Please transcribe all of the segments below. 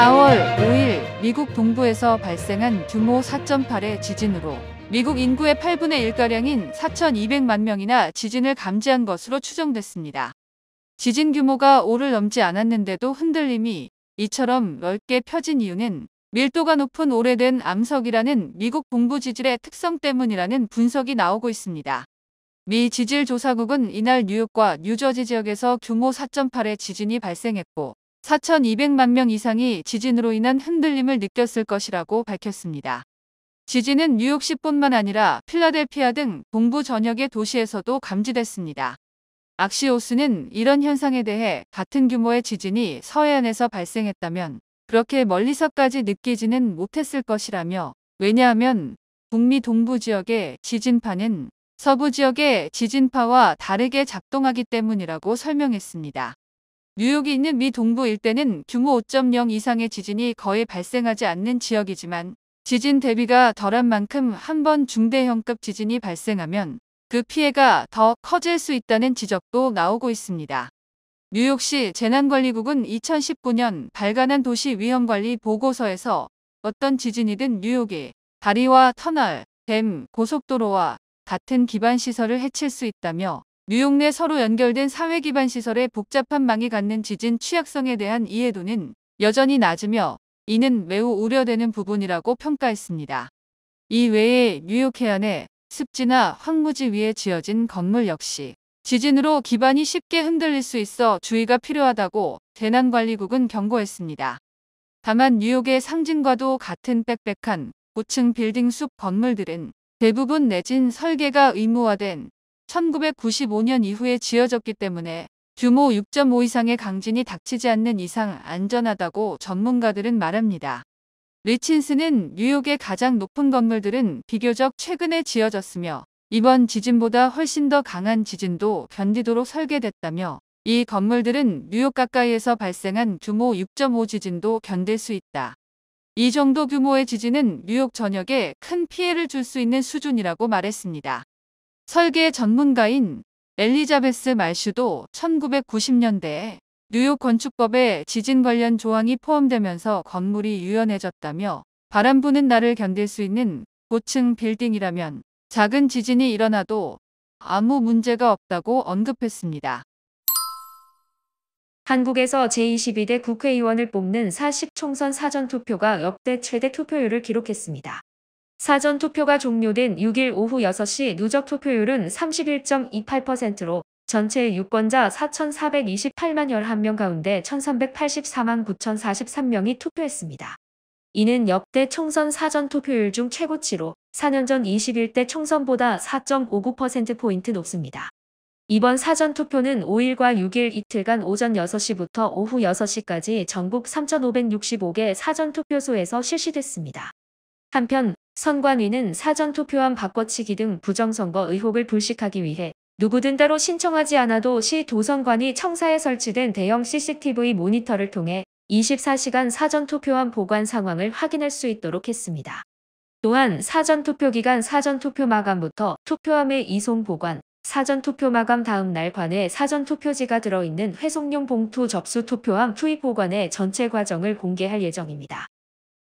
4월 5일 미국 동부에서 발생한 규모 4.8의 지진으로 미국 인구의 8분의 1가량인 4,200만 명이나 지진을 감지한 것으로 추정됐습니다. 지진 규모가 5를 넘지 않았는데도 흔들림이 이처럼 넓게 펴진 이유는 밀도가 높은 오래된 암석이라는 미국 동부 지질의 특성 때문이라는 분석이 나오고 있습니다. 미 지질조사국은 이날 뉴욕과 뉴저지 지역에서 규모 4.8의 지진이 발생했고 4,200만 명 이상이 지진으로 인한 흔들림을 느꼈을 것이라고 밝혔습니다. 지진은 뉴욕시뿐만 아니라 필라델피아 등 동부 전역의 도시에서도 감지됐습니다. 악시오스는 이런 현상에 대해 같은 규모의 지진이 서해안에서 발생했다면 그렇게 멀리서까지 느끼지는 못했을 것이라며, 왜냐하면 북미 동부 지역의 지진파는 서부 지역의 지진파와 다르게 작동하기 때문이라고 설명했습니다. 뉴욕이 있는 미 동부 일대는 규모 5.0 이상의 지진이 거의 발생하지 않는 지역이지만 지진 대비가 덜한 만큼 한 번 중대형급 지진이 발생하면 그 피해가 더 커질 수 있다는 지적도 나오고 있습니다. 뉴욕시 재난관리국은 2019년 발간한 도시 위험관리 보고서에서 어떤 지진이든 뉴욕의 다리와 터널, 댐, 고속도로와 같은 기반시설을 해칠 수 있다며, 뉴욕 내 서로 연결된 사회기반시설의 복잡한 망이 갖는 지진 취약성에 대한 이해도는 여전히 낮으며 이는 매우 우려되는 부분이라고 평가했습니다. 이 외에 뉴욕 해안의 습지나 황무지 위에 지어진 건물 역시 지진으로 기반이 쉽게 흔들릴 수 있어 주의가 필요하다고 재난관리국은 경고했습니다. 다만 뉴욕의 상징과도 같은 빽빽한 고층 빌딩 숲 건물들은 대부분 내진 설계가 의무화된 1995년 이후에 지어졌기 때문에 규모 6.5 이상의 강진이 닥치지 않는 이상 안전하다고 전문가들은 말합니다. 리친스는 뉴욕의 가장 높은 건물들은 비교적 최근에 지어졌으며 이번 지진보다 훨씬 더 강한 지진도 견디도록 설계됐다며, 이 건물들은 뉴욕 가까이에서 발생한 규모 6.5 지진도 견딜 수 있다. 이 정도 규모의 지진은 뉴욕 전역에 큰 피해를 줄 수 있는 수준이라고 말했습니다. 설계 전문가인 엘리자베스 말슈도 1990년대에 뉴욕 건축법에 지진 관련 조항이 포함되면서 건물이 유연해졌다며, 바람 부는 날을 견딜 수 있는 고층 빌딩이라면 작은 지진이 일어나도 아무 문제가 없다고 언급했습니다. 한국에서 제22대 국회의원을 뽑는 40 총선 사전투표가 역대 최대 투표율을 기록했습니다. 사전투표가 종료된 6일 오후 6시 누적 투표율은 31.28%로 전체 유권자 4,428만 11명 가운데 1,384만 9,043명이 투표했습니다. 이는 역대 총선 사전투표율 중 최고치로 4년 전 21대 총선보다 4.59%포인트 높습니다. 이번 사전투표는 5일과 6일 이틀간 오전 6시부터 오후 6시까지 전국 3,565개 사전투표소에서 실시됐습니다. 한편 선관위는 사전투표함 바꿔치기 등 부정선거 의혹을 불식하기 위해 누구든 따로 신청하지 않아도 시 도선관위 청사에 설치된 대형 CCTV 모니터를 통해 24시간 사전투표함 보관 상황을 확인할 수 있도록 했습니다. 또한 사전투표 기간 사전투표 마감부터 투표함의 이송 보관, 사전투표 마감 다음 날 관에 사전투표지가 들어있는 회송용 봉투 접수 투표함 투입 보관의 전체 과정을 공개할 예정입니다.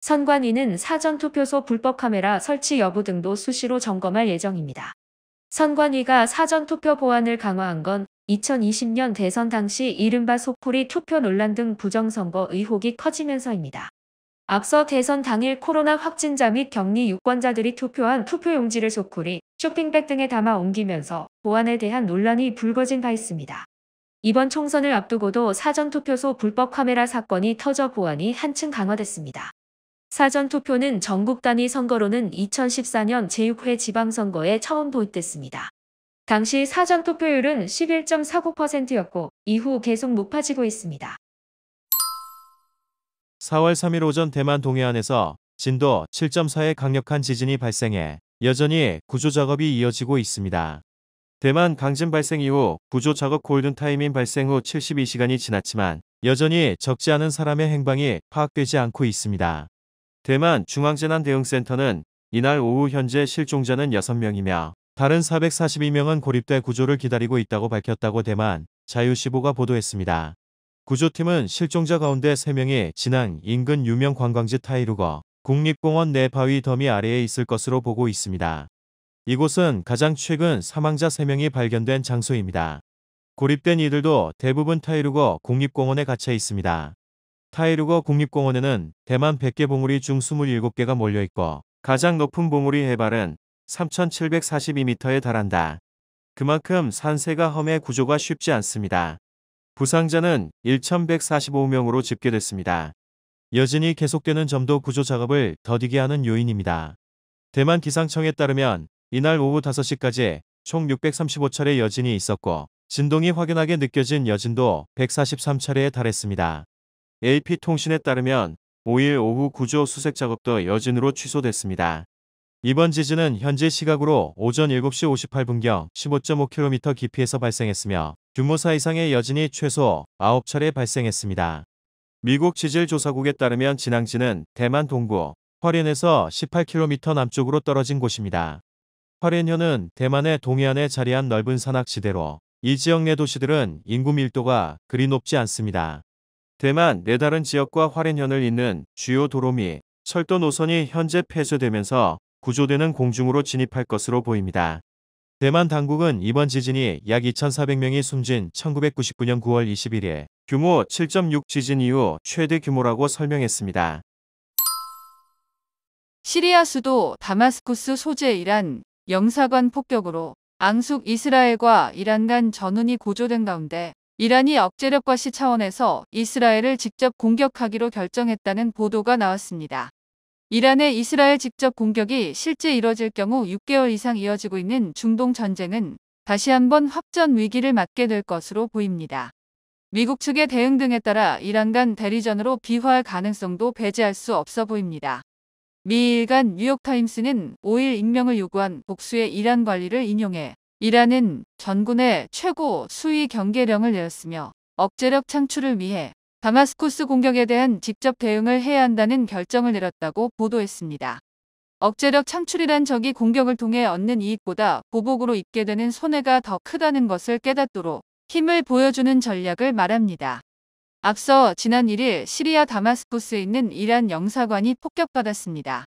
선관위는 사전투표소 불법 카메라 설치 여부 등도 수시로 점검할 예정입니다. 선관위가 사전투표 보안을 강화한 건 2020년 대선 당시 이른바 소쿠리 투표 논란 등 부정선거 의혹이 커지면서입니다. 앞서 대선 당일 코로나 확진자 및 격리 유권자들이 투표한 투표용지를 소쿠리, 쇼핑백 등에 담아 옮기면서 보안에 대한 논란이 불거진 바 있습니다. 이번 총선을 앞두고도 사전투표소 불법 카메라 사건이 터져 보안이 한층 강화됐습니다. 사전투표는 전국 단위 선거로는 2014년 제6회 지방선거에 처음 도입됐습니다. 당시 사전투표율은 11.49%였고 이후 계속 높아지고 있습니다. 4월 3일 오전 대만 동해안에서 진도 7.4의 강력한 지진이 발생해 여전히 구조작업이 이어지고 있습니다. 대만 강진 발생 이후 구조작업 골든타임인 발생 후 72시간이 지났지만 여전히 적지 않은 사람의 행방이 파악되지 않고 있습니다. 대만 중앙재난대응센터는 이날 오후 현재 실종자는 6명이며 다른 442명은 고립돼 구조를 기다리고 있다고 밝혔다고 대만 자유시보가 보도했습니다. 구조팀은 실종자 가운데 3명이 진앙 인근 유명 관광지 타이루거 국립공원 내 바위 더미 아래에 있을 것으로 보고 있습니다. 이곳은 가장 최근 사망자 3명이 발견된 장소입니다. 고립된 이들도 대부분 타이루거 국립공원에 갇혀 있습니다. 타이루거 국립공원에는 대만 100개 봉우리 중 27개가 몰려있고 가장 높은 봉우리 해발은 3,742m에 달한다. 그만큼 산세가 험해 구조가 쉽지 않습니다. 부상자는 1,145명으로 집계됐습니다. 여진이 계속되는 점도 구조 작업을 더디게 하는 요인입니다. 대만 기상청에 따르면 이날 오후 5시까지 총 635차례 여진이 있었고 진동이 확연하게 느껴진 여진도 143차례에 달했습니다. AP통신에 따르면 5일 오후 구조 수색 작업도 여진으로 취소됐습니다. 이번 지진은 현지 시각으로 오전 7시 58분경 15.5km 깊이에서 발생했으며 규모 4 이상의 여진이 최소 9차례 발생했습니다. 미국 지질조사국에 따르면 진앙지는 대만 동부 화롄에서 18km 남쪽으로 떨어진 곳입니다. 화롄현은 대만의 동해안에 자리한 넓은 산악지대로 이 지역 내 도시들은 인구 밀도가 그리 높지 않습니다. 대만 네 다른 지역과 화롄현을 잇는 주요 도로 및 철도 노선이 현재 폐쇄되면서 구조대는 공중으로 진입할 것으로 보입니다. 대만 당국은 이번 지진이 약 2,400명이 숨진 1999년 9월 21일 규모 7.6 지진 이후 최대 규모라고 설명했습니다. 시리아 수도 다마스쿠스 소재 이란 영사관 폭격으로 앙숙 이스라엘과 이란 간 전운이 고조된 가운데 이란이 억제력과 시 차원에서 이스라엘을 직접 공격하기로 결정했다는 보도가 나왔습니다. 이란의 이스라엘 직접 공격이 실제 이뤄질 경우 6개월 이상 이어지고 있는 중동 전쟁은 다시 한번 확전 위기를 맞게 될 것으로 보입니다. 미국 측의 대응 등에 따라 이란 간 대리전으로 비화할 가능성도 배제할 수 없어 보입니다. 미 일간 뉴욕타임스는 5일 익명을 요구한 복수의 이란 관리를 인용해 이란은 전군의 최고 수위 경계령을 내렸으며 억제력 창출을 위해 다마스쿠스 공격에 대한 직접 대응을 해야 한다는 결정을 내렸다고 보도했습니다. 억제력 창출이란 적이 공격을 통해 얻는 이익보다 보복으로 입게 되는 손해가 더 크다는 것을 깨닫도록 힘을 보여주는 전략을 말합니다. 앞서 지난 1일 시리아 다마스쿠스에 있는 이란 영사관이 폭격받았습니다.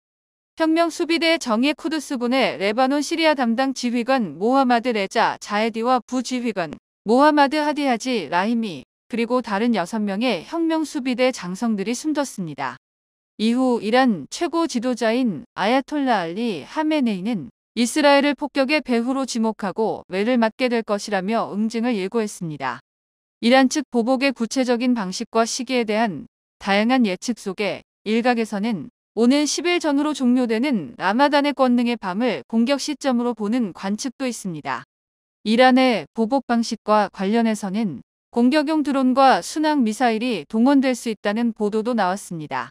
혁명수비대 정예 쿠두스군의 레바논 시리아 담당 지휘관 모하마드 레자 자에디와 부지휘관 모하마드 하디하지 라히미 그리고 다른 6명의 혁명수비대 장성들이 숨졌습니다. 이후 이란 최고 지도자인 아야톨라 알리 하메네이는 이스라엘을 폭격의 배후로 지목하고 외를 맞게 될 것이라며 응징을 예고했습니다. 이란 측 보복의 구체적인 방식과 시기에 대한 다양한 예측 속에 일각에서는 오는 10일 전후로 종료되는 라마단의 권능의 밤을 공격 시점으로 보는 관측도 있습니다. 이란의 보복 방식과 관련해서는 공격용 드론과 순항 미사일이 동원될 수 있다는 보도도 나왔습니다.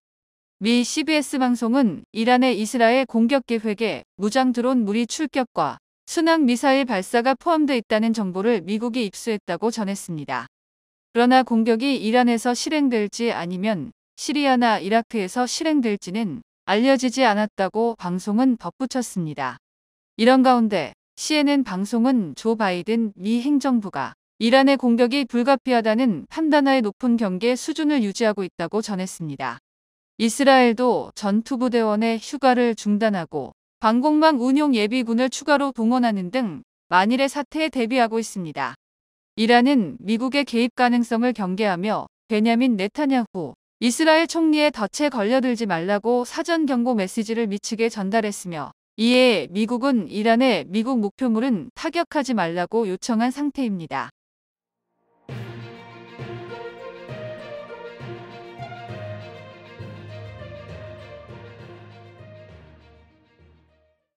미 CBS 방송은 이란의 이스라엘 공격 계획에 무장 드론 무리 출격과 순항 미사일 발사가 포함되어 있다는 정보를 미국이 입수했다고 전했습니다. 그러나 공격이 이란에서 실행될지 아니면 시리아나 이라크에서 실행될지는 알려지지 않았다고 방송은 덧붙였습니다. 이런 가운데 CNN 방송은 조 바이든 미 행정부가 이란의 공격이 불가피하다는 판단하에 높은 경계 수준을 유지하고 있다고 전했습니다. 이스라엘도 전투부대원의 휴가를 중단하고 방공망 운용 예비군을 추가로 동원하는 등 만일의 사태에 대비하고 있습니다. 이란은 미국의 개입 가능성을 경계하며 베냐민 네타냐후 이스라엘 총리의 덫에 걸려들지 말라고 사전 경고 메시지를 미측에 전달했으며 이에 미국은 이란의 미국 목표물은 타격하지 말라고 요청한 상태입니다.